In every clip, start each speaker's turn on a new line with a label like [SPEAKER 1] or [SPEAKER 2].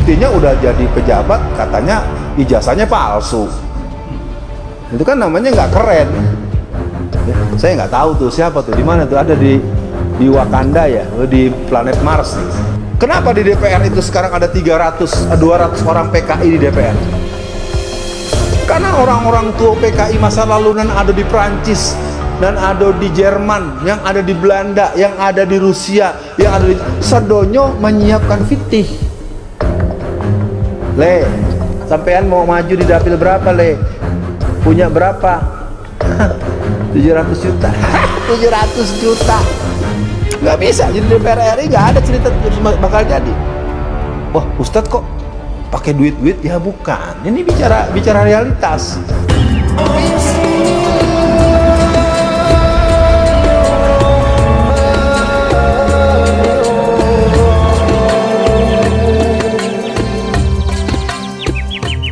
[SPEAKER 1] buktinya udah jadi pejabat, katanya ijazahnya palsu. Itu kan namanya nggak keren. Ya, saya nggak tahu tuh siapa tuh, di mana tuh, ada di Wakanda ya, di planet Mars. Kenapa di DPR itu sekarang ada 200 orang PKI di DPR? Karena orang-orang tua PKI masa lalu yang ada di Prancis, dan ada di Jerman, yang ada di Belanda, yang ada di Rusia, yang ada di sedonyo menyiapkan fitih. Le, sampean mau maju di dapil berapa, Le? Punya berapa? 700 juta. 700 juta. Nggak bisa jadi DPR RI, nggak ada cerita bakal jadi. Wah, Ustadz kok pakai duit-duit? Ya bukan. Ini bicara realitas.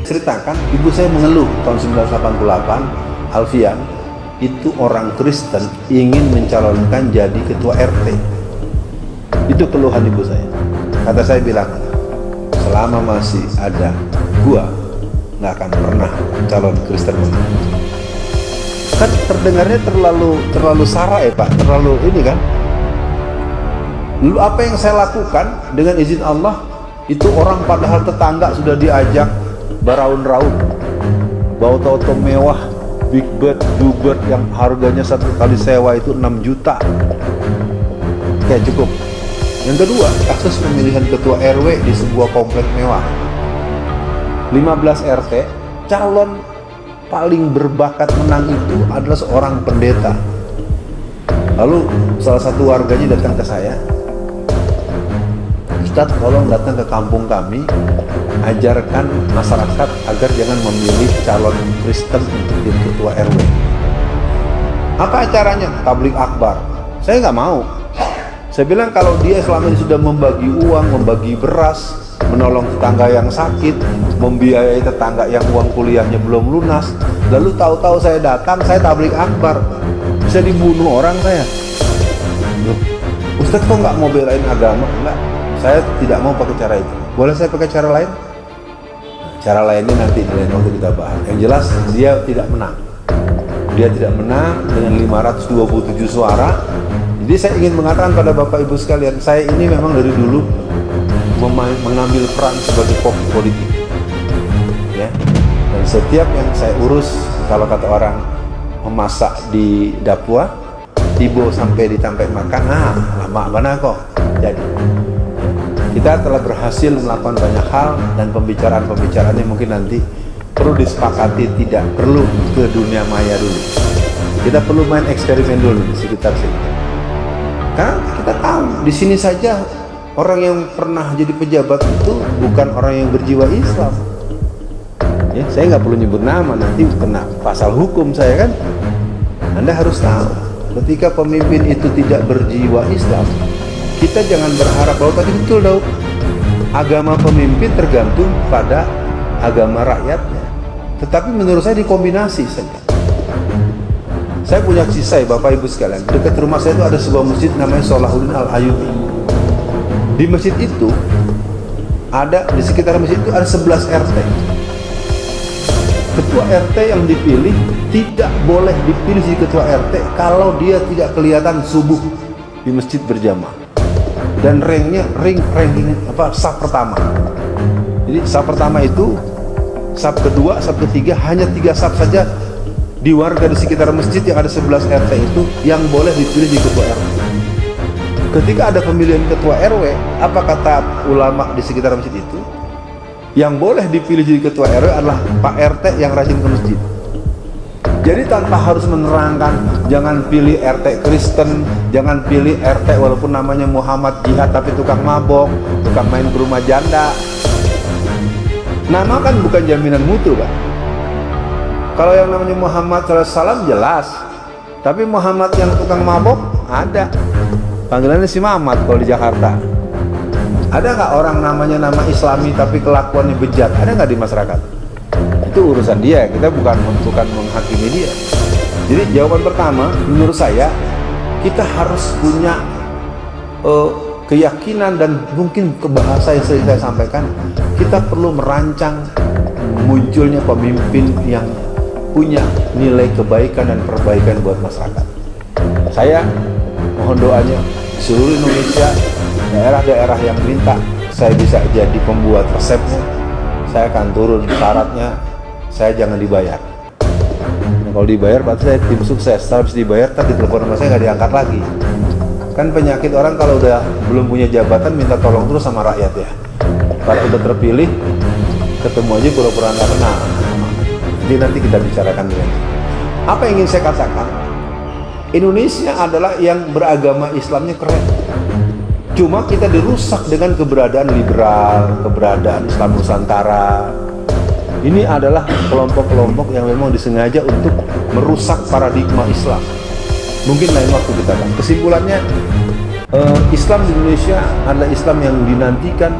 [SPEAKER 1] Ceritakan, ibu saya mengeluh tahun 1988, Alfian itu orang Kristen ingin mencalonkan jadi ketua RT. Itu keluhan ibu saya. Kata saya bilang, selama masih ada gua, nggak akan pernah calon Kristen menang. Kan terdengarnya terlalu sara ya Pak, terlalu ini kan. Lalu apa yang saya lakukan dengan izin Allah, itu orang padahal tetangga sudah diajak beraun-raun, bawa auto mewah, big bird, bluebird yang harganya satu kali sewa itu 6 juta. Kayak cukup. Yang kedua, kasus pemilihan ketua RW di sebuah komplek mewah. 15 RT, calon paling berbakat menang itu adalah seorang pendeta. Lalu salah satu warganya datang ke saya, Ustadz, tolong datang ke kampung kami, ajarkan masyarakat agar jangan memilih calon Kristen untuk jadi ketua RW. Apa acaranya? Tablik akbar. Saya nggak mau. Saya bilang kalau dia selama ini sudah membagi uang, membagi beras, menolong tetangga yang sakit, membiayai tetangga yang uang kuliahnya belum lunas, lalu tahu-tahu saya datang, saya tablik akbar, bisa dibunuh orang saya. Loh, Ustadz kok nggak mau belain agama? Enggak, saya tidak mau pakai cara itu. Boleh saya pakai cara lain? Cara lainnya nanti di lain waktu kita bahas. Yang jelas dia tidak menang. Dia tidak menang dengan 527 suara. Jadi saya ingin mengatakan pada Bapak Ibu sekalian, saya ini memang dari dulu mengambil peran sebagai politik. Ya. Dan setiap yang saya urus, kalau kata orang memasak di dapur, tiba sampai di tempat makan, lama mana kok. Jadi kita telah berhasil melakukan banyak hal, dan pembicaraan yang mungkin nanti perlu disepakati, tidak perlu ke dunia maya dulu. Kita perlu main eksperimen dulu di sekitar sini. Karena kita tahu di sini saja orang yang pernah jadi pejabat itu bukan orang yang berjiwa Islam. Ya, saya nggak perlu nyebut nama, nanti kena pasal hukum saya kan. Anda harus tahu, ketika pemimpin itu tidak berjiwa Islam, kita jangan berharap bahwa tadi betul Daud, agama pemimpin tergantung pada agama rakyatnya. Tetapi menurut saya dikombinasi saja. Saya punya kisah Bapak Ibu sekalian, dekat rumah saya itu ada sebuah masjid namanya Salahuddin Al-Ayyubi. Di masjid itu ada, di sekitar masjid itu ada 11 RT. Ketua RT yang dipilih tidak boleh dipilih jadi ketua RT kalau dia tidak kelihatan subuh di masjid berjamaah. Dan ranking saf pertama. Jadi saf pertama itu, saf kedua, saf ketiga, hanya 3 saf saja di warga di sekitar masjid yang ada 11 RT itu yang boleh dipilih di ketua RW. Ketika ada pemilihan ketua RW, apa kata ulama di sekitar masjid itu? Yang boleh dipilih jadi ketua RW adalah Pak RT yang rajin ke masjid. Jadi tanpa harus menerangkan, jangan pilih RT Kristen, jangan pilih RT walaupun namanya Muhammad Jihad tapi tukang mabok, tukang main ke rumah janda. Nama kan bukan jaminan mutu, Pak. Kalau yang namanya Muhammad SAW jelas, tapi Muhammad yang tukang mabok ada. Panggilannya si Mamat kalau di Jakarta. Ada nggak orang namanya nama Islami tapi kelakuannya bejat? Ada nggak di masyarakat? Itu urusan dia. Kita bukan menghakimi dia. Jadi jawaban pertama, menurut saya kita harus punya keyakinan dan mungkin ke bahasa yang sering saya sampaikan, kita perlu merancang munculnya pemimpin yang punya nilai kebaikan dan perbaikan buat masyarakat. Saya mohon doanya seluruh Indonesia, daerah-daerah yang minta saya bisa jadi pembuat resepnya, saya akan turun. Syaratnya saya jangan dibayar. Nah, kalau dibayar berarti saya tim sukses. Habis dibayar tadi telepon sama saya nggak diangkat lagi. Kan penyakit orang kalau udah belum punya jabatan minta tolong terus sama rakyat ya. Kalau udah terpilih ketemu aja pura-pura nggak kenal. Jadi nanti kita bicarakan dengan apa yang ingin saya katakan. Indonesia adalah yang beragama Islamnya keren. Cuma kita dirusak dengan keberadaan liberal, keberadaan Islam Nusantara. Ini adalah kelompok-kelompok yang memang disengaja untuk merusak paradigma Islam. Mungkin lain waktu kita bahas. Kesimpulannya, Islam di Indonesia adalah Islam yang dinantikan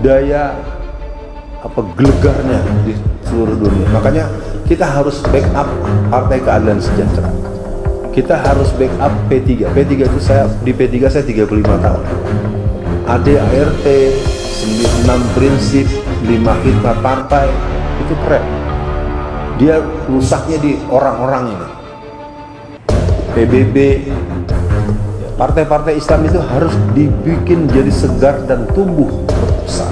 [SPEAKER 1] daya gelegarnya di seluruh dunia. Makanya kita harus backup Partai Keadilan Sejahtera. Kita harus backup P3. P3 itu di P3 saya 35 tahun. ADART, 6 prinsip, 5 hikmat partai, itu keren. Dia rusaknya di orang-orang ini. PBB, partai-partai Islam itu harus dibikin jadi segar dan tumbuh berbesar.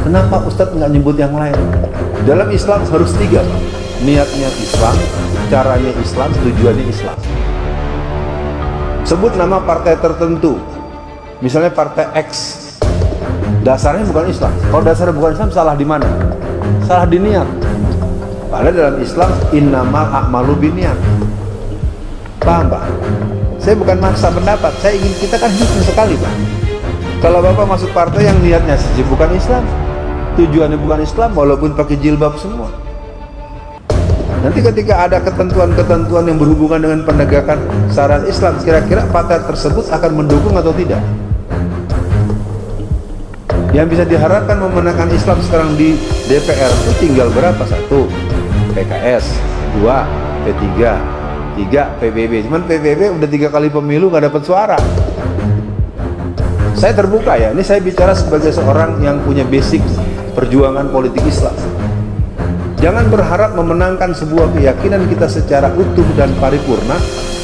[SPEAKER 1] Kenapa Ustadz nggak nyebut yang lain? Dalam Islam harus 3, Pak. Niatnya Islam, caranya Islam, tujuannya Islam. Sebut nama partai tertentu, misalnya partai X, dasarnya bukan Islam. Kalau dasarnya bukan Islam, salah di mana? Salah di niat. Padahal dalam Islam innamal a'malu binniyat. Paham, Pak? Saya bukan maksa pendapat, saya ingin kita kan hidup sekali, Pak. Kalau Bapak masuk partai yang niatnya bukan Islam, tujuannya bukan Islam, walaupun pakai jilbab semua, nanti ketika ada ketentuan-ketentuan yang berhubungan dengan penegakan syariat Islam, kira-kira partai tersebut akan mendukung atau tidak? Yang bisa diharapkan memenangkan Islam sekarang di DPR itu tinggal berapa? 1 PKS, 2 P3, 3 PBB. Cuman PBB udah 3 kali pemilu gak dapat suara. Saya terbuka ya, ini saya bicara sebagai seorang yang punya basic perjuangan politik Islam. Jangan berharap memenangkan sebuah keyakinan kita secara utuh dan paripurna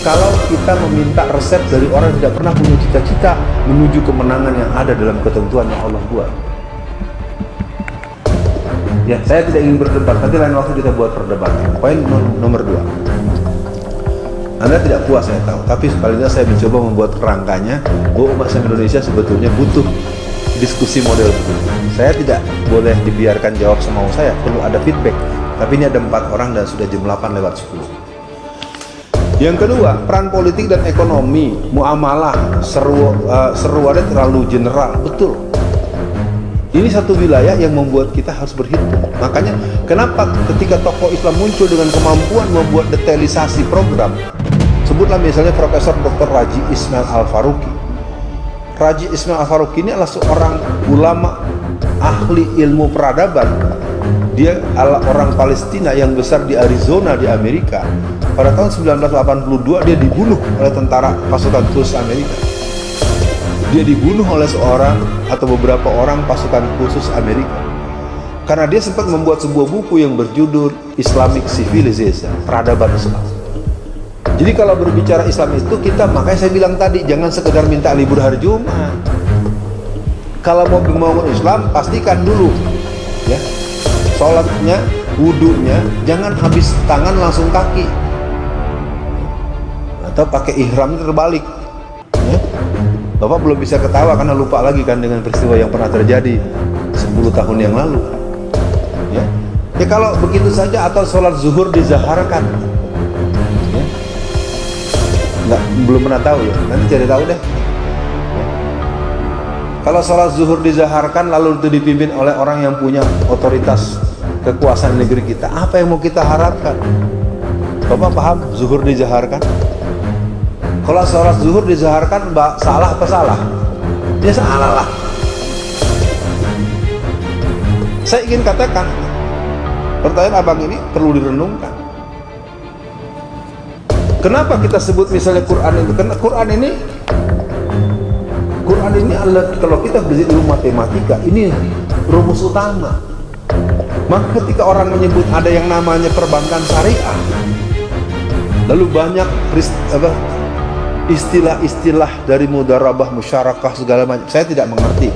[SPEAKER 1] kalau kita meminta resep dari orang yang tidak pernah punya cita-cita menuju kemenangan yang ada dalam ketentuan yang Allah buat. Ya, saya tidak ingin berdebat, nanti lain waktu kita buat perdebatan. Poin nomor 2. Anda tidak puas saya tahu, tapi paling tidak saya mencoba membuat kerangkanya bahwa umat Islam Indonesia sebetulnya butuh diskusi model begini. Saya tidak boleh dibiarkan jawab semau saya, perlu ada feedback. Tapi ini ada 4 orang dan sudah jam 8:10. Yang kedua, peran politik dan ekonomi, muamalah, seruannya terlalu general, betul. Ini satu wilayah yang membuat kita harus berhitung. Makanya kenapa ketika tokoh Islam muncul dengan kemampuan membuat detailisasi program, sebutlah misalnya Profesor Dr. Raji Ismail Al-Faruqi. Raji Ismail Al-Faruqi ini adalah seorang ulama ahli ilmu peradaban. Dia adalah orang Palestina yang besar di Arizona di Amerika. Pada tahun 1982 dia dibunuh oleh tentara pasukan khusus Amerika. Dia dibunuh oleh seorang atau beberapa orang pasukan khusus Amerika karena dia sempat membuat sebuah buku yang berjudul Islamic Civilization, peradaban Islam. Jadi kalau berbicara Islam itu kita, makanya saya bilang tadi, jangan sekedar minta libur hari Jumat. Kalau mau membangun Islam, pastikan dulu ya, sholatnya, wudunya jangan habis tangan langsung kaki, atau pakai ihram terbalik ya. Bapak belum bisa ketawa karena lupa lagi kan dengan peristiwa yang pernah terjadi 10 tahun yang lalu ya. Ya kalau begitu saja, atau sholat zuhur dizaharkan ya. Belum pernah tahu ya, nanti cari tahu deh ya. Kalau sholat zuhur dizaharkan lalu itu dipimpin oleh orang yang punya otoritas kekuasaan negeri kita, apa yang mau kita harapkan? Bapak paham zuhur dizaharkan? Kalau sholat zuhur dizaharkan, salah apa salah? Ya salah lah. Saya ingin katakan, pertanyaan abang ini perlu direnungkan. Kenapa kita sebut misalnya Quran itu? Karena Quran perbankan ini adalah, kalau kita belajar ilmu matematika, ini rumus utama. Maka ketika orang menyebut ada yang namanya perbankan syariah, lalu banyak istilah-istilah dari mudarabah, musyarakah, segala macam, saya tidak mengerti.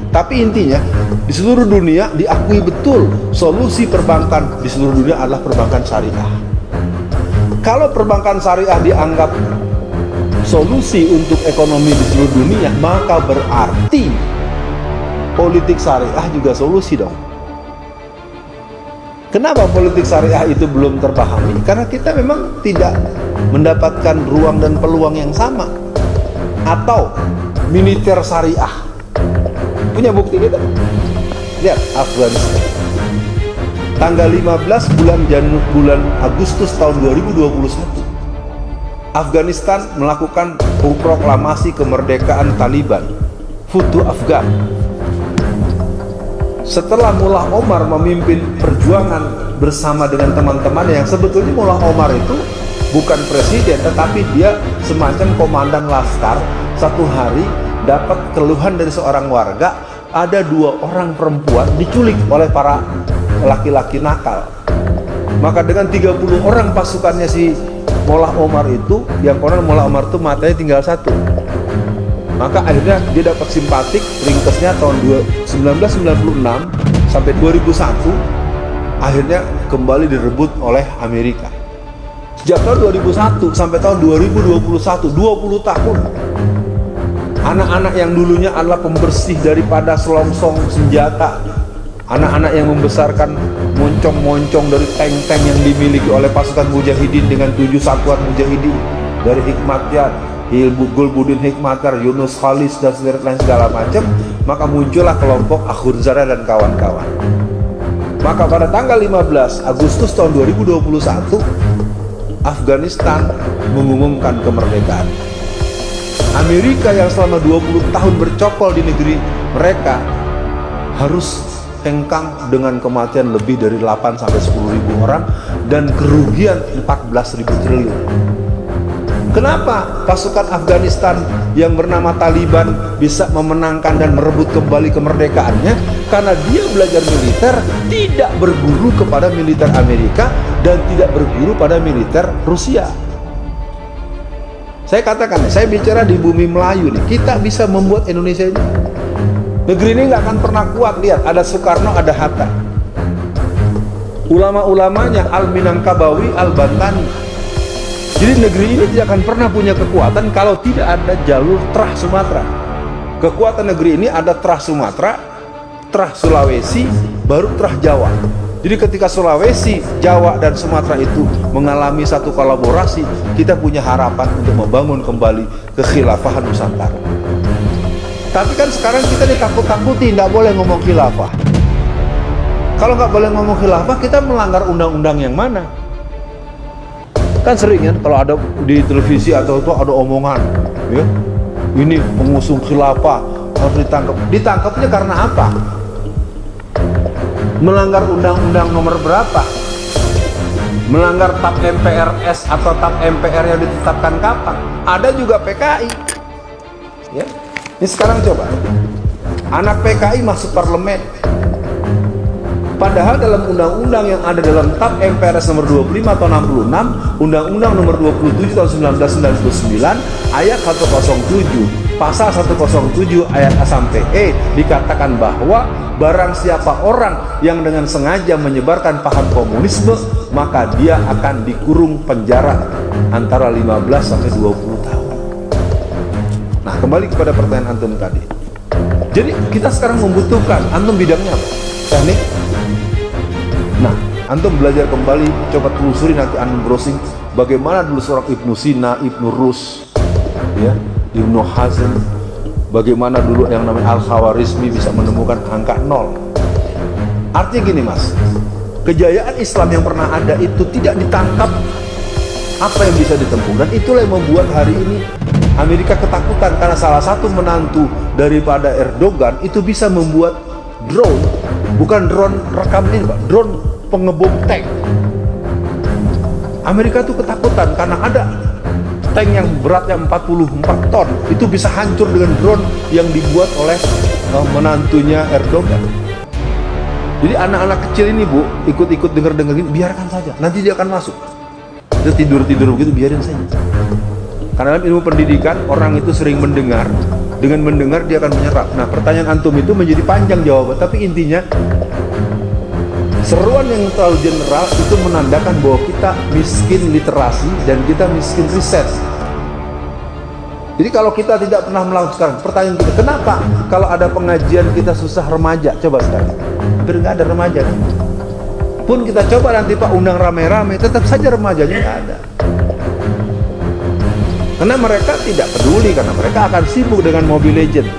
[SPEAKER 1] Tapi intinya di seluruh dunia diakui betul solusi perbankan di seluruh dunia adalah perbankan syariah. Kalau perbankan syariah dianggap solusi untuk ekonomi di seluruh dunia, maka berarti politik syariah juga solusi dong. Kenapa politik syariah itu belum terpahami? Karena kita memang tidak mendapatkan ruang dan peluang yang sama. Atau militer syariah, punya bukti kita. Lihat Afghanistan, tanggal 15 bulan Agustus tahun 2021, Afghanistan melakukan proklamasi kemerdekaan Taliban, Futu Afgan. Setelah Mullah Omar memimpin perjuangan bersama dengan teman-teman, yang sebetulnya Mullah Omar itu bukan presiden, tetapi dia semacam komandan laskar. Satu hari dapat keluhan dari seorang warga, ada 2 orang perempuan diculik oleh para laki-laki nakal. Maka dengan 30 orang pasukannya si Mullah Omar itu, yang konon Mullah Omar itu matanya tinggal 1. Maka akhirnya dia dapat simpatik, ringkesnya tahun 1996 sampai 2001, akhirnya kembali direbut oleh Amerika. Sejak tahun 2001 sampai tahun 2021, 20 tahun, anak-anak yang dulunya adalah pembersih daripada selongsong senjata, anak-anak yang membesarkan moncong-moncong dari tank-tank yang dimiliki oleh pasukan mujahidin dengan 7 satuan mujahidin dari Hikmatyar, Gulbuddin Hikmatyar, Yunus Khalis, dan lain segala macam. Maka muncullah kelompok Akhundzada dan kawan-kawan. Maka pada tanggal 15 Agustus tahun 2021, Afghanistan mengumumkan kemerdekaan. Amerika yang selama 20 tahun bercokol di negeri mereka harus hengkang dengan kematian lebih dari 8 sampai 10 ribu orang dan kerugian 14.000 triliun. Kenapa pasukan Afghanistan yang bernama Taliban bisa memenangkan dan merebut kembali kemerdekaannya? Karena dia belajar militer, tidak berguru kepada militer Amerika dan tidak berguru pada militer Rusia. Saya katakan, saya bicara di bumi Melayu nih, kita bisa membuat Indonesia ini. Negeri ini nggak akan pernah kuat. Lihat, ada Soekarno, ada Hatta. Ulama-ulamanya Al-Minangkabawi, Al-Bantani. Jadi negeri ini tidak akan pernah punya kekuatan kalau tidak ada jalur Trah Sumatera. Kekuatan negeri ini ada Trah Sumatera, Trah Sulawesi, baru Trah Jawa. Jadi ketika Sulawesi, Jawa, dan Sumatera itu mengalami satu kolaborasi, kita punya harapan untuk membangun kembali kekhilafahan Nusantara. Tapi kan sekarang kita ditakut-takuti, tidak boleh ngomong khilafah. Kalau nggak boleh ngomong khilafah, kita melanggar undang-undang yang mana? Kan sering kan kalau ada di televisi atau itu ada omongan, ya, ini pengusung khilafah harus ditangkap. Ditangkapnya karena apa? Melanggar undang-undang nomor berapa? Melanggar TAP MPRS atau TAP MPR yang ditetapkan kapan? Ada juga PKI. Ya. Ini sekarang coba, anak PKI masuk parlemen. Padahal dalam undang-undang yang ada dalam TAP MPRS nomor 25 tahun 66, Undang-Undang nomor 27 tahun 1999, ayat 107, pasal 107 ayat A sampai E dikatakan bahwa barang siapa orang yang dengan sengaja menyebarkan paham komunisme, maka dia akan dikurung penjara antara 15 sampai 20 tahun. Nah, kembali kepada pertanyaan antum tadi. Jadi kita sekarang membutuhkan, antum bidangnya apa? Teknik. Nah, antum belajar kembali, coba telusuri nanti antum browsing bagaimana dulu seorang Ibnu Sina, Ibnu Rus, ya, Ibnu Hazm, bagaimana dulu yang namanya Al-Khawarizmi bisa menemukan angka 0. Artinya gini mas, kejayaan Islam yang pernah ada itu tidak ditangkap apa yang bisa ditempuh, dan itulah yang membuat hari ini Amerika ketakutan karena salah satu menantu daripada Erdogan itu bisa membuat drone, bukan drone rekam ini Pak, drone pengebom tank. Amerika tuh ketakutan karena ada tank yang beratnya 44 ton itu bisa hancur dengan drone yang dibuat oleh menantunya Erdogan. Jadi anak-anak kecil ini Bu, ikut-ikut dengar-dengar gini, biarkan saja, nanti dia akan masuk. Dia tidur-tidur begitu, biarin saja. Karena dalam ilmu pendidikan, orang itu sering mendengar, dengan mendengar dia akan menyerap. Nah, pertanyaan antum itu menjadi panjang jawaban, tapi intinya seruan yang terlalu general itu menandakan bahwa kita miskin literasi dan kita miskin riset. Jadi kalau kita tidak pernah melakukan, pertanyaan kita, kenapa kalau ada pengajian kita susah remaja? Coba sekarang, hampir nggak ada remaja kan? Pun kita coba nanti Pak undang rame-rame, tetap saja remajanya nggak ada. Karena mereka tidak peduli, karena mereka akan sibuk dengan Mobile Legends,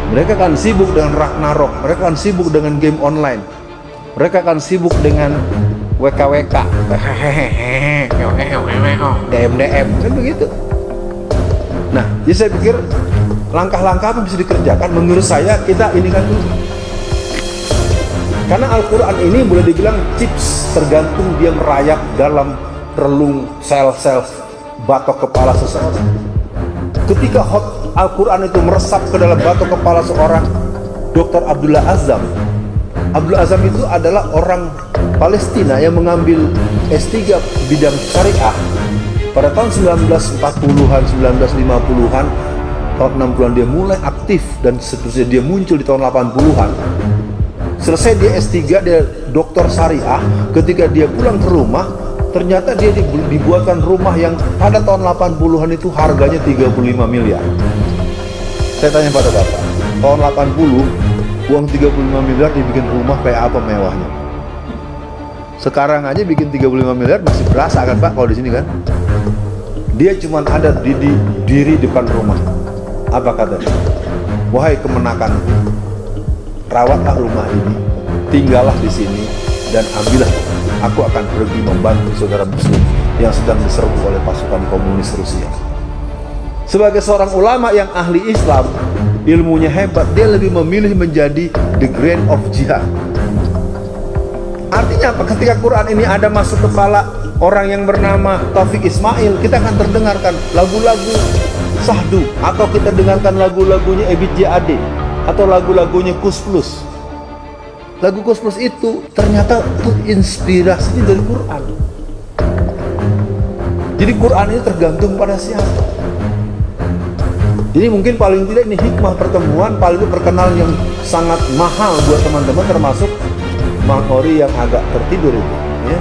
[SPEAKER 1] mereka akan sibuk dengan Ragnarok, mereka akan sibuk dengan game online, mereka akan sibuk dengan WKWK, DM, kan begitu. Nah, jadi saya pikir langkah-langkah apa yang bisa dikerjakan, menurut saya kita ini kan dulu. Karena Al-Quran ini boleh dibilang chips, tergantung dia merayap dalam relung sel-sel batok kepala seseorang. Ketika Al-Quran itu meresap ke dalam batok kepala seorang, Dr. Abdullah Azzam. Abdullah Azzam itu adalah orang Palestina yang mengambil S3 bidang syariah pada tahun 1940-an, 1950-an, tahun 60-an dia mulai aktif dan seterusnya dia muncul di tahun 80-an. Selesai dia S3, dia doktor syariah. Ketika dia pulang ke rumah, ternyata dia dibuatkan rumah yang pada tahun 80-an itu harganya 35 miliar. Saya tanya pada Bapak, tahun 80 uang 35 miliar dibikin rumah kayak apa mewahnya? Sekarang aja bikin 35 miliar masih berasa kan Pak kalau di sini kan? Dia cuma ada di diri depan rumah. Apa katanya? Wahai kemenakan, rawatlah rumah ini, tinggallah di sini, dan ambillah. Aku akan pergi membantu saudara muslim yang sedang diserbu oleh pasukan komunis Rusia. Sebagai seorang ulama yang ahli Islam, ilmunya hebat, dia lebih memilih menjadi the grand of jihad. Artinya apa? Ketika Quran ini ada masuk kepala orang yang bernama Taufik Ismail, kita akan terdengarkan lagu-lagu Sahdu, atau kita dengarkan lagu-lagunya Ebit JAD, atau lagu-lagunya Kus Plus. Lagu Kus Plus itu ternyata itu inspirasinya dari Quran. Jadi Quran ini tergantung pada siapa. Jadi mungkin paling tidak ini hikmah pertemuan, paling itu perkenalan yang sangat mahal buat teman-teman, termasuk Mang Ori yang agak tertidur itu, ya.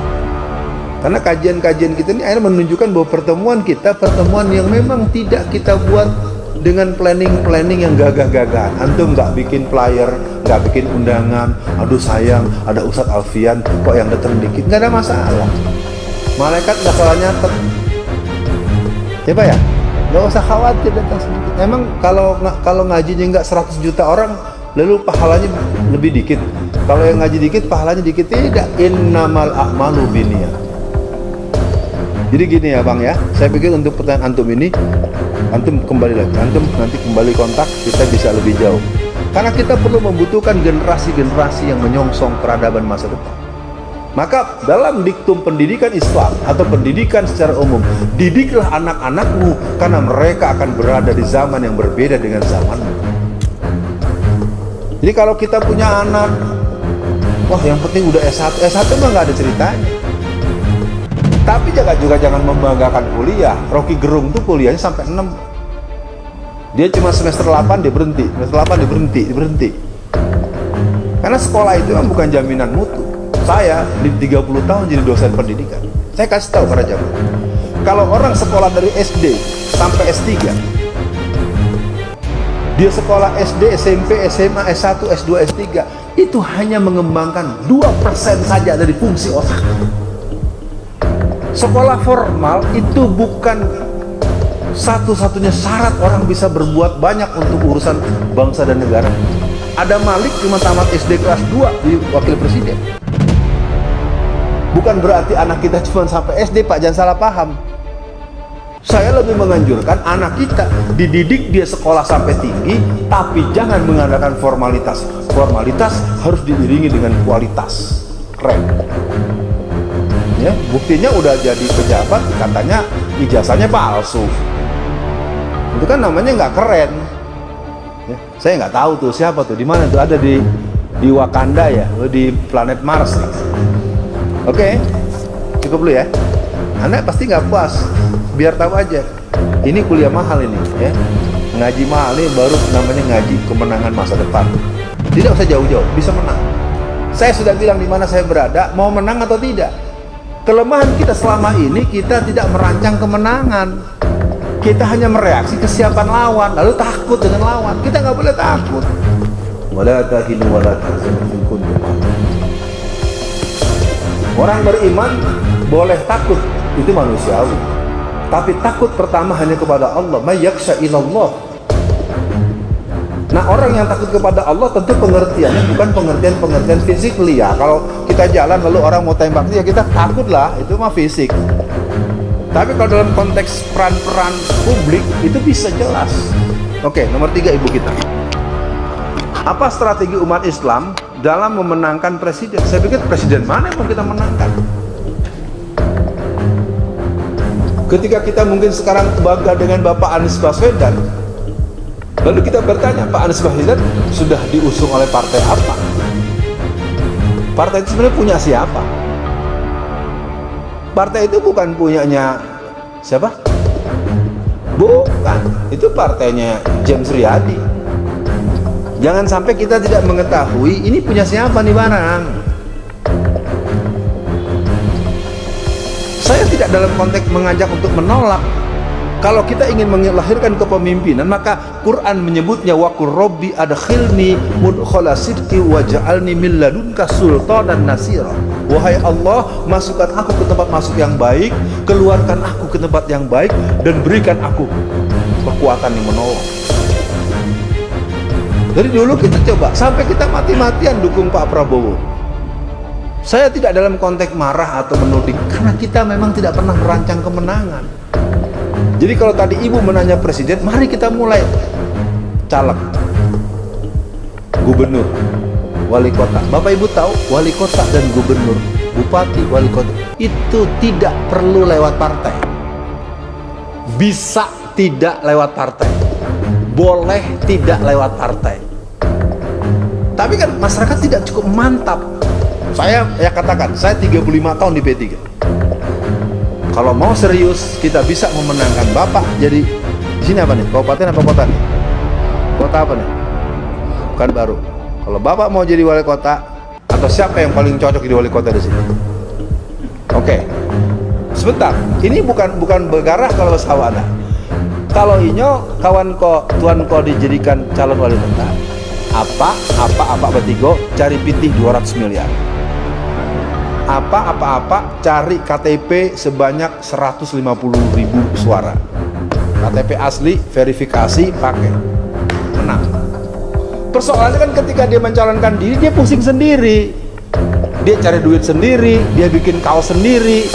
[SPEAKER 1] Karena kajian-kajian kita ini akhirnya menunjukkan bahwa pertemuan kita, pertemuan yang memang tidak kita buat dengan planning yang gagah-gagahan. Antum nggak bikin flyer, nggak bikin undangan, aduh sayang ada Ustadz Alfian kok yang datang dikit, nggak ada masalah. Malaikat nggak salah nyatet, ya Pak ya, nggak usah khawatir datang sedikit. Emang kalau ngajinya nggak 100 juta orang, lalu pahalanya lebih dikit. Kalau yang ngaji dikit, pahalanya dikit, tidak. Innamal a'malu binniyat. Jadi gini ya Bang ya, saya pikir untuk pertanyaan antum ini, antum kembali lagi, antum nanti kembali kontak, kita bisa lebih jauh. Karena kita perlu membutuhkan generasi-generasi yang menyongsong peradaban masa depan. Maka dalam diktum pendidikan Islam atau pendidikan secara umum, didiklah anak-anakmu karena mereka akan berada di zaman yang berbeda dengan zamanmu. Jadi kalau kita punya anak, wah yang penting udah S1 mah nggak ada ceritanya. Tapi juga jangan membanggakan kuliah. Rocky Gerung tuh kuliahnya sampai 6. Dia cuma semester 8 dia berhenti, semester 8 dia berhenti. Karena sekolah itu kan bukan jaminan mutu. Saya di 30 tahun jadi dosen pendidikan. Saya kasih tahu para jamaah, kalau orang sekolah dari SD sampai S3, dia sekolah SD, SMP, SMA, S1, S2, S3, itu hanya mengembangkan 2% saja dari fungsi otak. Sekolah formal itu bukan satu-satunya syarat orang bisa berbuat banyak untuk urusan bangsa dan negara. Ada Malik cuma tamat SD kelas 2 di wakil presiden. Bukan berarti anak kita cuma sampai SD, Pak, jangan salah paham. Saya lebih menganjurkan anak kita dididik dia sekolah sampai tinggi, tapi jangan mengandalkan formalitas. Formalitas harus diiringi dengan kualitas. Keren. Ya, buktinya udah jadi pejabat, katanya ijazahnya palsu. Itu kan namanya nggak keren. Ya, saya nggak tahu tuh siapa tuh, di mana tuh, ada di Wakanda ya, di planet Mars. Oke, cukup dulu ya. Anda pasti nggak puas, biar tahu aja. Ini kuliah mahal ini, ya. Ngaji mahal ini baru namanya ngaji kemenangan masa depan. Tidak usah jauh-jauh, bisa menang. Saya sudah bilang di mana saya berada, mau menang atau tidak. Kelemahan kita selama ini, kita tidak merancang kemenangan. Kita hanya mereaksi kesiapan lawan, lalu takut dengan lawan. Kita nggak boleh takut. Wala tahinu wala tahzanu in kuntum mu'minin. Orang beriman boleh takut, itu manusiawi. Tapi takut pertama hanya kepada Allah. May yakhsha ilallah. Nah, orang yang takut kepada Allah tentu pengertiannya bukan pengertian fisik ya. Kalau kita jalan lalu orang mau tembak dia, kita takut lah, itu mah fisik. Tapi kalau dalam konteks peran-peran publik itu bisa jelas. Oke, nomor 3 ibu kita. Apa strategi umat Islam dalam memenangkan presiden? Saya pikir presiden mana yang mau kita menangkan? Ketika kita mungkin sekarang bangga dengan Bapak Anies Baswedan, lalu kita bertanya, Pak Anies Baswedan sudah diusung oleh partai apa? Partai itu sebenarnya punya siapa? Partai itu bukan punyanya siapa? Bukan, itu partainya James Riyadi. Jangan sampai kita tidak mengetahui ini punya siapa nih barang. Saya tidak dalam konteks mengajak untuk menolak. Kalau kita ingin melahirkan kepemimpinan, maka Quran menyebutnya waqur rabbi adkhilni mudkhala sidqi waj'alni min ladunka sultanan nasira. Wahai Allah, masukkan aku ke tempat masuk yang baik, keluarkan aku ke tempat yang baik, dan berikan aku kekuatan yang menolong. Dari dulu kita coba, sampai kita mati-matian dukung Pak Prabowo. Saya tidak dalam konteks marah atau menuding, karena kita memang tidak pernah merancang kemenangan. Jadi kalau tadi ibu menanya presiden, mari kita mulai. Caleg, gubernur, wali kota. Bapak ibu tahu, wali kota dan gubernur, bupati, wali kota, itu tidak perlu lewat partai. Bisa tidak lewat partai, boleh tidak lewat partai. Tapi kan masyarakat tidak cukup mantap. Saya ya katakan, saya 35 tahun di P3. Kalau mau serius kita bisa memenangkan Bapak jadi di sini apa nih? Kabupaten apa kota nih? Kota apa nih? Bukan baru. Kalau Bapak mau jadi wali kota, atau siapa yang paling cocok jadi wali kota di sini? Oke. Sebentar. Ini bukan bergarah kalau sawana. Kalau inyo kawan ko tuan ko dijadikan calon wali kota, apa betigo cari pitih 200 miliar. Apa cari KTP sebanyak 150.000 suara. KTP asli, verifikasi, pakai, menang. Persoalannya kan ketika dia mencalonkan diri, dia pusing sendiri, dia cari duit sendiri, dia bikin kaos sendiri,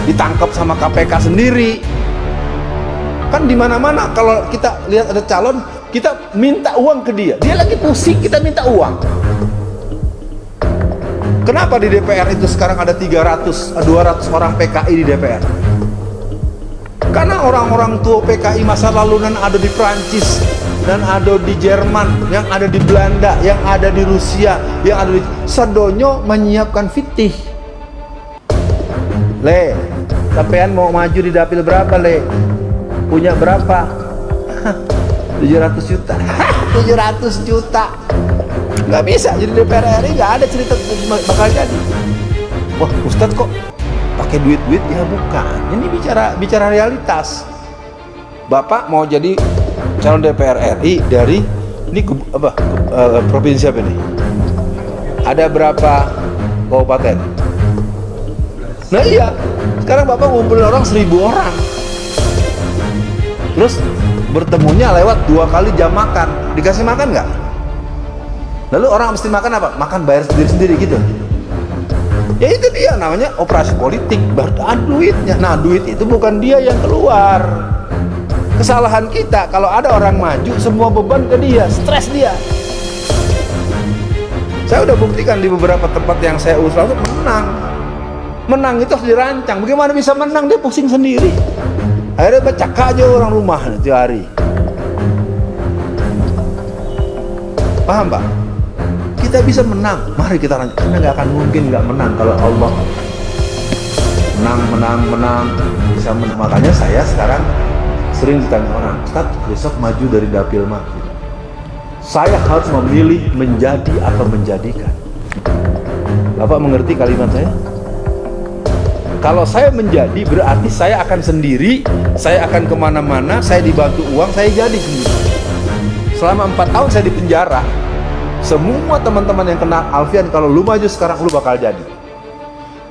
[SPEAKER 1] ditangkap sama KPK sendiri. Kan di mana-mana kalau kita lihat ada calon, kita minta uang ke dia, dia lagi pusing, kita minta uang. Kenapa di DPR itu sekarang ada 200 orang PKI di DPR? Karena orang-orang tua PKI masa lalu dan ada di Prancis, dan ada di Jerman, yang ada di Belanda, yang ada di Rusia, yang ada di Sadonyo menyiapkan fitih. Le, sampean mau maju di dapil berapa, Le? Punya berapa? 700 juta. 700 juta. Nggak bisa jadi DPR RI, nggak ada cerita bakal jadi. Wah, Ustadz kok pakai duit-duit? Ya bukan, ini bicara realitas. Bapak mau jadi calon DPR RI dari ini provinsi apa ini? Ada berapa kabupaten? Nah iya, sekarang Bapak ngumpulin orang 1.000 orang, terus bertemunya lewat 2 kali jam makan. Dikasih makan nggak? Lalu orang mesti makan apa? Makan bayar sendiri-sendiri gitu. Ya itu dia namanya operasi politik, baru ada duitnya. Nah duit itu bukan dia yang keluar. Kesalahan kita kalau ada orang maju, semua beban ke dia, stres dia. Saya udah buktikan di beberapa tempat yang saya usul menang. Menang itu harus dirancang. Bagaimana bisa menang? Dia pusing sendiri. Akhirnya becak aja orang rumah tiap hari. Paham Pak? Kita bisa menang, mari kita lanjut. Karena nggak akan mungkin nggak menang kalau Allah menang bisa menang. Makanya saya sekarang sering ditanya orang, Ustaz besok maju dari dapil mati, saya harus memilih menjadi atau menjadikan. Bapak mengerti kalimat saya? Kalau saya menjadi berarti saya akan sendiri, saya akan kemana-mana, saya dibantu uang, saya jadi sendiri. Selama 4 tahun saya di penjara, semua teman-teman yang kenal Alfian, kalau lu maju sekarang lu bakal jadi.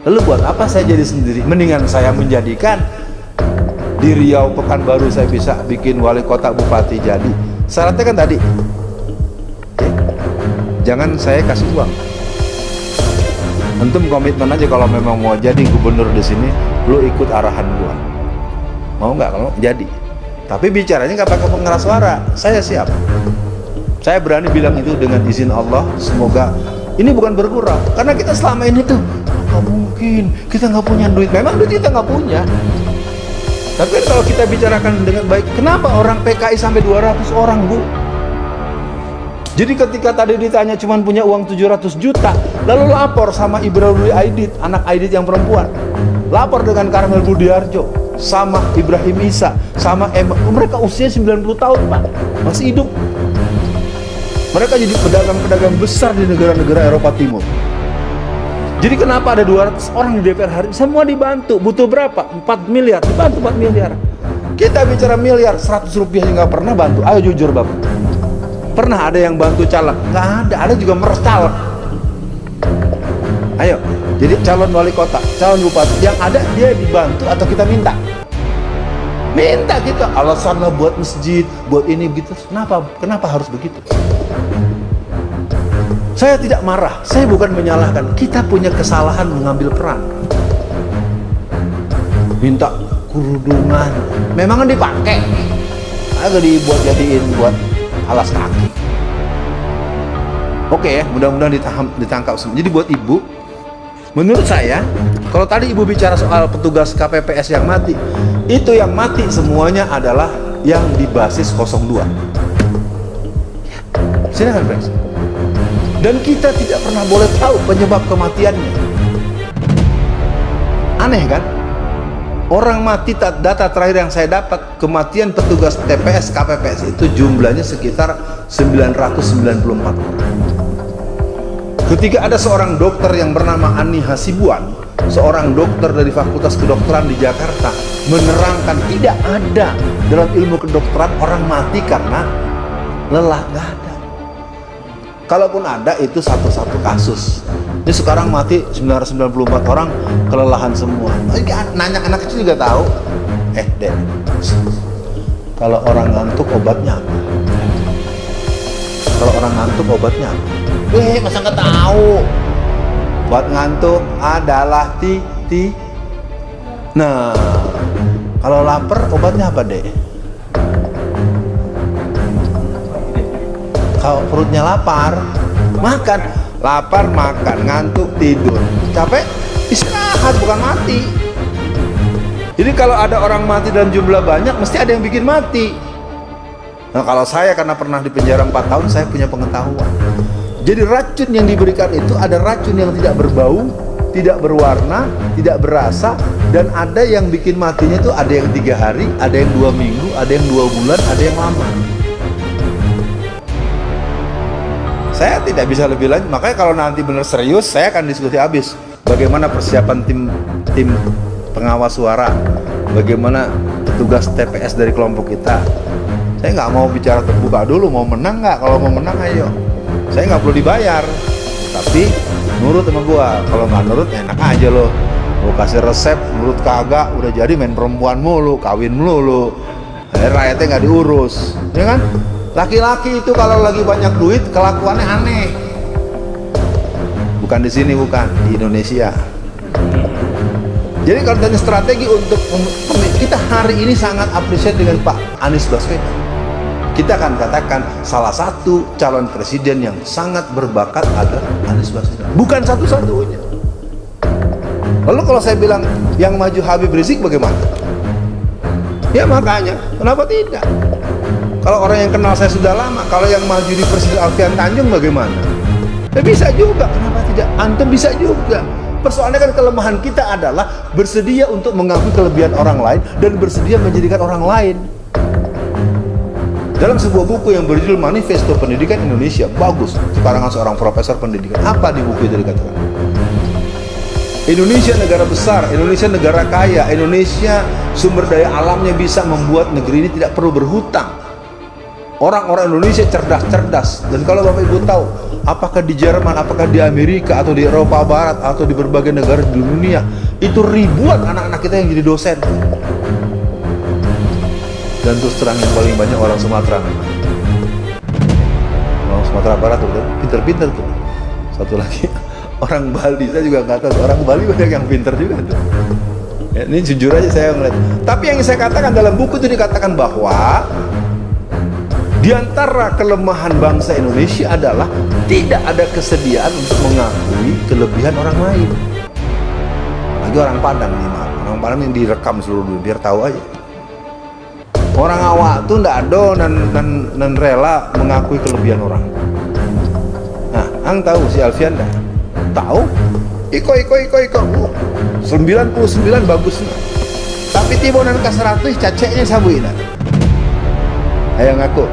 [SPEAKER 1] Lalu buat apa saya jadi sendiri? Mendingan saya menjadikan. Di Riau, Pekanbaru saya bisa bikin wali kota, bupati jadi. Syaratnya kan tadi, jangan saya kasih uang. Antum komitmen aja kalau memang mau jadi gubernur di sini, lu ikut arahan gua. Mau nggak? Kalau jadi. Tapi bicaranya nggak pakai pengeras suara. Saya siap. Saya berani bilang itu dengan izin Allah. Semoga ini bukan bergurau, karena kita selama ini tuh nggak mungkin. Kita nggak punya duit. Memang duit kita nggak punya. Tapi kalau kita bicarakan dengan baik, kenapa orang PKI sampai 200 orang, Bu? Jadi ketika tadi ditanya cuma punya uang 700 juta, lalu lapor sama Ibrahim Aidit, anak Aidit yang perempuan, lapor dengan Karmel Budiarjo, sama Ibrahim Isa, sama Emma, mereka usia 90 tahun Pak, masih hidup. Mereka jadi pedagang-pedagang besar di negara-negara Eropa Timur. Jadi kenapa ada 200 orang di DPR hari ini? Semua dibantu, butuh berapa? 4 miliar, dibantu 4 miliar. Kita bicara miliar, 100 rupiah yang nggak pernah bantu, ayo jujur Bapak. Pernah ada yang bantu caleg? Nggak ada juga meres caleg. Ayo, jadi calon wali kota, calon bupati, yang ada dia dibantu atau kita minta? Minta kita, alasannya buat masjid, buat ini begitu. Kenapa harus begitu? Saya tidak marah, saya bukan menyalahkan. Kita punya kesalahan mengambil peran. Minta kerudungan, memang dipakai, agak dibuat jadiin buat alas kaki. Oke ya, mudah-mudahan ditangkap semua. Jadi buat ibu, menurut saya, kalau tadi ibu bicara soal petugas KPPS yang mati, itu yang mati semuanya adalah yang di basis 02. Silakan Pres. Dan kita tidak pernah boleh tahu penyebab kematiannya. Aneh kan? Orang mati, data terakhir yang saya dapat, kematian petugas TPS KPPS itu jumlahnya sekitar 994 orang. Ketika ada seorang dokter yang bernama Ani Hasibuan, seorang dokter dari Fakultas Kedokteran di Jakarta, menerangkan tidak ada dalam ilmu kedokteran orang mati karena lelah, nggak ada. Kalaupun ada, itu satu-satu kasus. Ini sekarang mati 994 orang kelelahan semua. Nanya anak kecil juga tahu. Dek, kalau orang ngantuk obatnya apa? Kalau orang ngantuk obatnya apa? Masa nggak tahu? Obat ngantuk adalah Nah, kalau lapar obatnya apa, Dek? Kalau perutnya lapar, makan. Lapar, makan. Ngantuk, tidur. Capek, istirahat, bukan mati. Jadi kalau ada orang mati dalam jumlah banyak, mesti ada yang bikin mati. Nah, kalau saya karena pernah di penjara 4 tahun, saya punya pengetahuan. Jadi racun yang diberikan itu ada racun yang tidak berbau, tidak berwarna, tidak berasa, dan ada yang bikin matinya itu ada yang 3 hari, ada yang 2 minggu, ada yang 2 bulan, ada yang lama. Saya tidak bisa lebih lanjut, makanya kalau nanti benar serius, saya akan diskusi habis. Bagaimana persiapan tim pengawas suara, bagaimana petugas TPS dari kelompok kita. Saya nggak mau bicara terbuka dulu, mau menang nggak? Kalau mau menang ayo. Saya nggak perlu dibayar, tapi nurut sama gua. Kalau nggak nurut, enak aja loh. Gua kasih resep, nurut kagak, udah jadi main perempuan mulu, kawin mulu. Rakyatnya nggak diurus, ya kan? Laki-laki itu kalau lagi banyak duit, kelakuannya aneh. Bukan di sini, bukan di Indonesia. Jadi kalau tanya strategi untuk kita hari ini sangat appreciate dengan Pak Anies Baswedan. Kita akan katakan salah satu calon presiden yang sangat berbakat adalah Anies Baswedan. Bukan satu-satunya. Lalu kalau saya bilang yang maju Habib Rizik bagaimana? Ya makanya, kenapa tidak? Kalau orang yang kenal saya sudah lama, kalau yang maju di Presiden Alfian Tanjung bagaimana? Ya bisa juga, kenapa tidak? Antum bisa juga. Persoalannya kan kelemahan kita adalah bersedia untuk mengakui kelebihan orang lain dan bersedia menjadikan orang lain. Dalam sebuah buku yang berjudul Manifesto Pendidikan Indonesia, bagus, karangan seorang profesor pendidikan. Apa di buku itu dikatakan? Indonesia negara besar, Indonesia negara kaya, Indonesia sumber daya alamnya bisa membuat negeri ini tidak perlu berhutang. Orang-orang Indonesia cerdas-cerdas. Dan kalau Bapak Ibu tahu, apakah di Jerman, apakah di Amerika, atau di Eropa Barat, atau di berbagai negara di dunia, itu ribuan anak-anak kita yang jadi dosen. Dan terus terang yang paling banyak orang Sumatera. Orang Sumatera Barat tuh, pinter-pinter tuh. Satu lagi, orang Bali, saya juga nggak tahu, orang Bali banyak yang pinter juga tuh. Ya, ini jujur aja saya ngeliat. Tapi yang saya katakan dalam buku itu dikatakan bahwa di antara kelemahan bangsa Indonesia adalah tidak ada kesediaan untuk mengakui kelebihan orang lain. Lagi orang Padang nih, maaf. Orang Padang yang direkam seluruh dunia biar tahu aja. Orang awak tuh ndak ado dan rela mengakui kelebihan orang. Nah, ang tahu si Alfian dah. Tahu? Iko. 99 bagus. Tapi tibonan ke 100 caceknya sabuin. Ayo ngaku.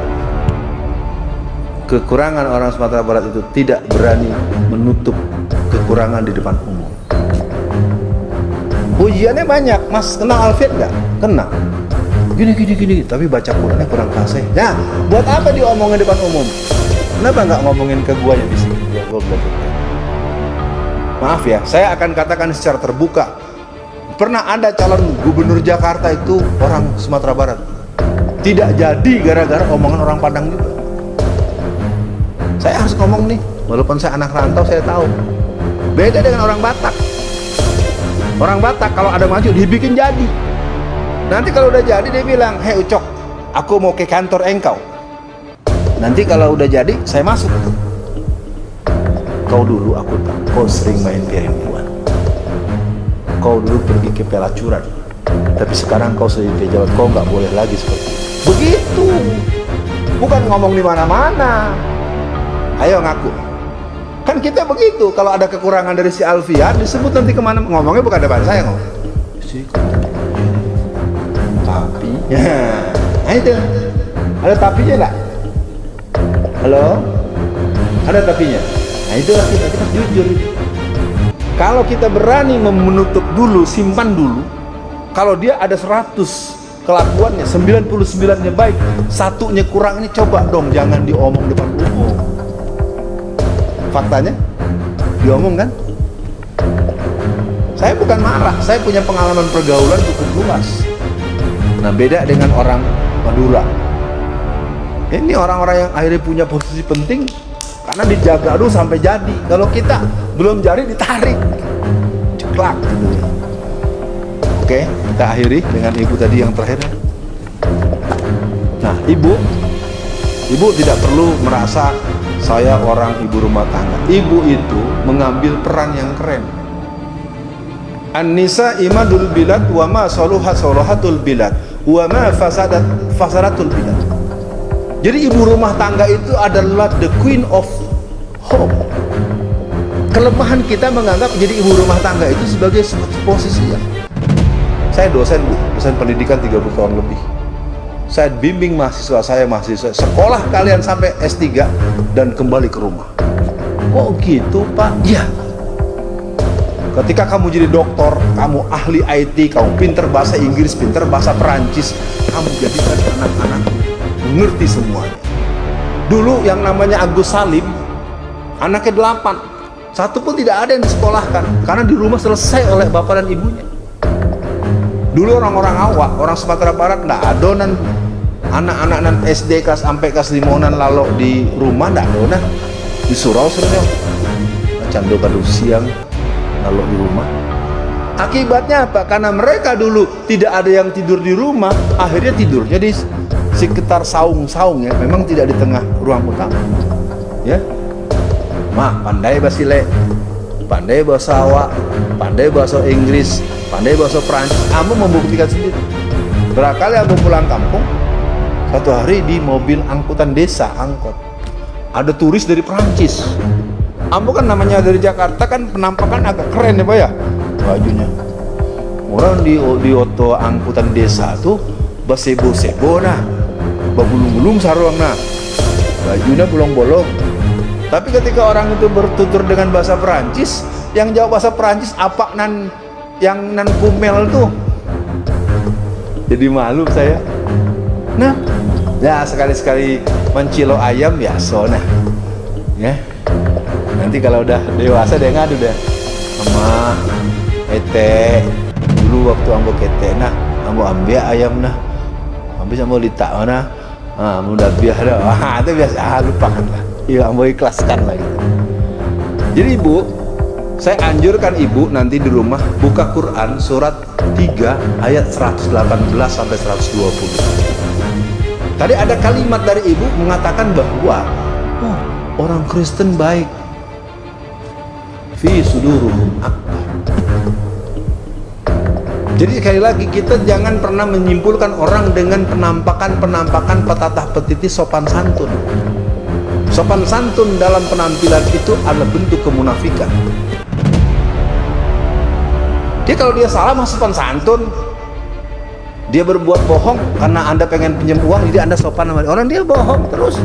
[SPEAKER 1] Kekurangan orang Sumatera Barat itu tidak berani menutup kekurangan di depan umum. Ujiannya banyak, Mas. Kenal Alfian nggak? Kenal. Gini. Tapi baca Qurannya kurang fasih. Nah, buat apa diomongin depan umum? Kenapa nggak ngomongin ke gua yang di sini? Gua belajar. Maaf ya, saya akan katakan secara terbuka. Pernah ada calon gubernur Jakarta itu orang Sumatera Barat. Tidak jadi gara-gara omongan orang Padang juga. Saya harus ngomong nih, walaupun saya anak rantau, saya tahu. Beda dengan orang Batak. Orang Batak kalau ada maju dibikin jadi. Nanti kalau udah jadi dia bilang, "Hei Ucok, aku mau ke kantor engkau." Nanti kalau udah jadi, saya masuk. Kau dulu aku tahu, kau sering main perempuan. Kau dulu pergi ke pelacuran. Tapi sekarang kau sudah pejabat, kau nggak boleh lagi seperti itu. Begitu. Bukan ngomong di mana-mana. Ayo ngaku. Kan kita begitu. Kalau ada kekurangan dari si Alfian, disebut nanti kemana, ngomongnya bukan depan saya ngomong. Tapi, nah itu ada tapinya nggak? Halo? Ada tapinya? Nah itulah kita jujur. Kalau kita berani menutup dulu, simpan dulu. Kalau dia ada 100 kelakuannya, 99-nya baik, satunya kurang, ini coba dong jangan diomong depan umum. Faktanya diomong kan? Saya bukan marah, saya punya pengalaman pergaulan cukup luas. Nah beda dengan orang Madura. Ini orang-orang yang akhirnya punya posisi penting karena dijaga dulu sampai jadi. Kalau kita belum jadi ditarik, ceklak gitu. Oke, kita akhiri dengan ibu tadi yang terakhir. Nah, ibu tidak perlu merasa saya orang ibu rumah tangga. Ibu itu mengambil peran yang keren. An-nisa imadul bilad wa ma saluhatul bilad wa ma fasadatul bilad. Jadi ibu rumah tangga itu adalah the queen of home. Kelemahan kita menganggap jadi ibu rumah tangga itu sebagai posisi ya. Saya dosen Bu, dosen pendidikan 30 tahun lebih. Saya bimbing mahasiswa sekolah kalian sampai S3 dan kembali ke rumah. Kok gitu Pak? Iya. Ketika kamu jadi dokter, kamu ahli IT, kamu pinter bahasa Inggris, pinter bahasa Perancis, kamu jadikan anak-anakmu mengerti semuanya. Dulu yang namanya Agus Salim, anaknya 8, satu pun tidak ada yang disekolahkan karena di rumah selesai oleh bapak dan ibunya. Dulu orang-orang awak, orang Sumatera Barat nggak adonan anak-anak nan SD kelas sampai kelas 5-an lalu di rumah nggak adonan di surau sebenarnya macam do siang lalu di rumah. Akibatnya apa? Karena mereka dulu tidak ada yang tidur di rumah, akhirnya tidurnya di sekitar saung-saung ya, memang tidak di tengah ruang utama ya. Mah pandai basile, pandai bahasa awak, pandai bahasa Inggris, pandai bahasa Perancis, kamu membuktikan sendiri. Berkali ambo pulang kampung, satu hari di mobil angkutan desa, angkot, ada turis dari Perancis. Ambo kan namanya dari Jakarta kan penampakan agak keren ya Pak ya, bajunya. Orang di oto angkutan desa tuh basebo-sebo nah, babulung-bulung sarung nah, bajunya bolong-bolong. Tapi ketika orang itu bertutur dengan bahasa Perancis, yang jawab bahasa Perancis apa yang kumel tuh, jadi malu saya. Nah, ya sekali-sekali mencilo ayam ya sona, ya. Nanti kalau udah dewasa dia ngadu deh, sama ete. Dulu waktu ambo kete nah, ambo ambil ayam nah, habis ambo litak mana, mudah biar dah, itu biasa, lupakan lah. Iya, ambo ikhlaskan lah gitu. Jadi ibu, saya anjurkan ibu nanti di rumah buka Quran surat 3 ayat 118 sampai 120. Tadi ada kalimat dari ibu mengatakan bahwa orang Kristen baik, fi suduruhum akbar. Jadi sekali lagi kita jangan pernah menyimpulkan orang dengan penampakan petatah petiti sopan santun. Sopan santun dalam penampilan itu adalah bentuk kemunafikan. Dia kalau dia salah masih sopan santun, dia berbuat bohong karena Anda pengen pinjam uang, jadi Anda sopan sama orang, dia bohong terus.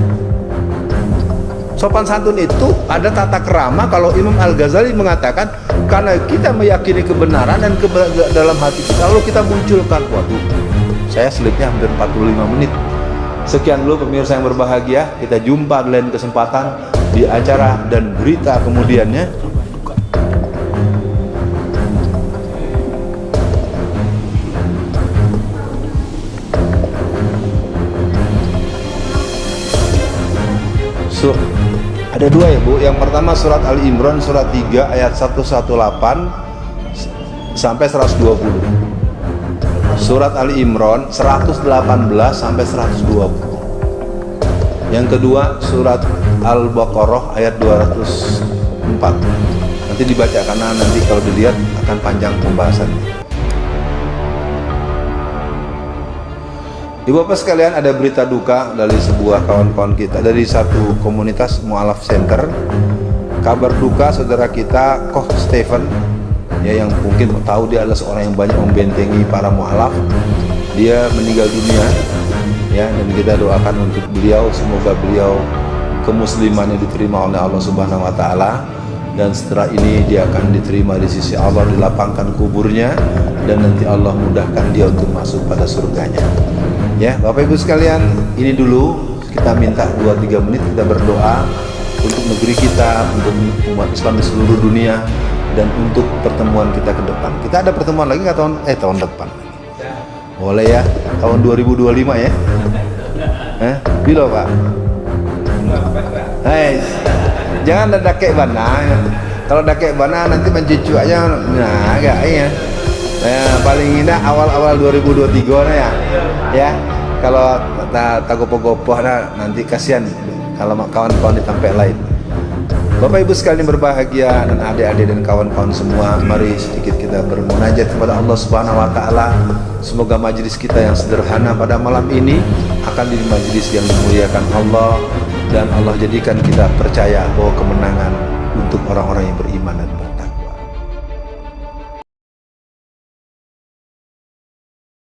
[SPEAKER 1] Sopan santun itu ada tata kerama. Kalau Imam Al-Ghazali mengatakan karena kita meyakini kebenaran dan dalam hati kita, lalu kita munculkan, waduh, saya selipnya hampir 45 menit. Sekian dulu pemirsa yang berbahagia, kita jumpa di lain kesempatan di acara dan berita kemudiannya. Ada dua ya Bu. Yang pertama surat Ali Imran surat 3 ayat 118 sampai 120. Surat Ali Imran 118 sampai 120. Yang kedua surat Al-Baqarah ayat 204. Nanti dibaca karena nanti kalau dilihat akan panjang pembahasannya. Ibu Bapak sekalian, ada berita duka dari sebuah kawan-kawan kita dari satu komunitas Mu'alaf Center. Kabar duka saudara kita Koh Stephen, ya, yang mungkin tahu dia adalah seorang yang banyak membentengi para mu'alaf. Dia meninggal dunia, ya, dan kita doakan untuk beliau, semoga beliau kemuslimannya diterima oleh Allah Subhanahu wa taala, dan setelah ini dia akan diterima di sisi Allah, dilapangkan kuburnya, dan nanti Allah mudahkan dia untuk masuk pada surganya. Ya, Bapak Ibu sekalian, ini dulu kita minta 2-3 menit kita berdoa untuk negeri kita, untuk umat Islam di seluruh dunia, dan untuk pertemuan kita ke depan. Kita ada pertemuan lagi nggak tahun depan? Boleh ya, tahun 2025 ya. Bilo Pak. Hai, jangan ada dakek bana. Kalau dakek bana nanti mencucu aja, nah agak ya. Paling indah awal-awal 2023 nah ya. Kalau tagopo-gopoh nanti kasihan kalau kawan-kawan di tempat lain. Bapak Ibu sekalian berbahagia dan adik-adik dan kawan-kawan semua, mari sedikit kita bermunajat kepada Allah Subhanahu wa taala. Semoga majelis kita yang sederhana pada malam ini akan jadi majelis yang dimuliakan Allah, dan Allah jadikan kita percaya bahwa kemenangan untuk orang-orang yang beriman dan